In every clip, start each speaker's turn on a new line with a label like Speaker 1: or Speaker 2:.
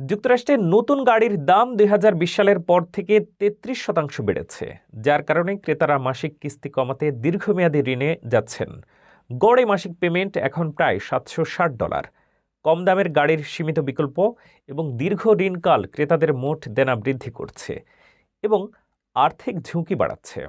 Speaker 1: যুক্তরাষ্ট্রে নতুন গাড়ির দাম ২০২০ সালের পর থেকে ৩৩% বেড়েছে, যার কারণে ক্রেতারা মাসিক কিস্তি কমাতে দীর্ঘমেয়াদী ঋণে যাচ্ছেন। গড়ে মাসিক পেমেন্ট এখন প্রায় $৭৬০। কম দামের গাড়ির সীমিত বিকল্প এবং দীর্ঘ ঋণকাল ক্রেতাদের মোট দেনা বৃদ্ধি করছে এবং আর্থিক ঝুঁকি বাড়াচ্ছে।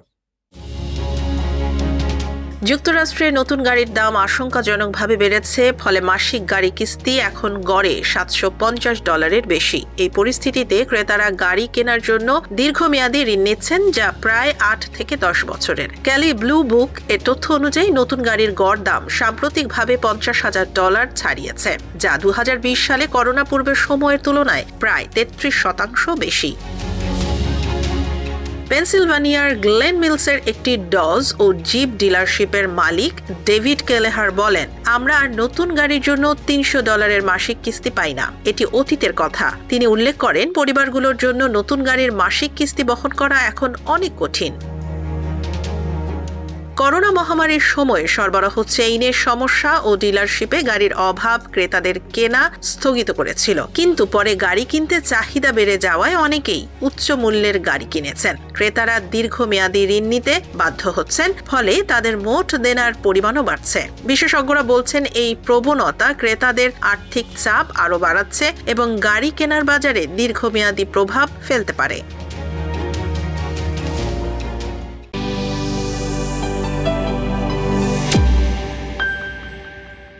Speaker 2: যুক্তরাষ্ট্রে নতুন গাড়ির দাম আশঙ্কাজনকভাবে বেড়েছে, ফলে মাসিক গাড়ি কিস্তি এখন গড়ে $৭৫০ বেশি। এই পরিস্থিতিতে ক্রেতারা গাড়ি কেনার জন্য দীর্ঘমেয়াদী ঋণ নিচ্ছেন, যা প্রায় ৮ থেকে ১০ বছরের। ক্যালি ব্লু বুক এর তথ্য অনুযায়ী নতুন গাড়ির গড় দাম সাম্প্রতিকভাবে $৫০,০০০ ছাড়িয়েছে, যা ২০২০ সালে করোনা পূর্বের সময়ের তুলনায় প্রায় ৩৩% বেশি। পেনসিলভানিয়ার গ্লেন মিলসের একটি ডজ ও জিপ ডিলারশিপের মালিক ডেভিড কেলেহার বলেন, আমরা আর নতুন গাড়ির জন্য $৩০০ মাসিক কিস্তি পাই না। এটি অতীতের কথা। তিনি উল্লেখ করেন, পরিবারগুলোর জন্য নতুন গাড়ির মাসিক কিস্তি বহন করা এখন অনেক কঠিন। করোনা মহামারীর সময়ে সরবরাহ চেইনের সমস্যা ও ডিলারশিপে গাড়ির অভাব ক্রেতাদের কেনা স্থগিত করেছিল, কিন্তু পরে গাড়ি কিনতে চাহিদা বেড়ে যাওয়ায় অনেকেই উচ্চ মূল্যের গাড়ি কিনেছেন। ক্রেতারা দীর্ঘমেয়াদী ঋণ নিতে বাধ্য হচ্ছেন, ফলে তাদের মোট দেনার পরিমাণও বাড়ছে। বিশেষজ্ঞরা বলছেন, এই প্রবণতা ক্রেতাদের আর্থিক চাপ আরও বাড়াচ্ছে এবং গাড়ি কেনার বাজারে দীর্ঘমেয়াদী প্রভাব ফেলতে পারে।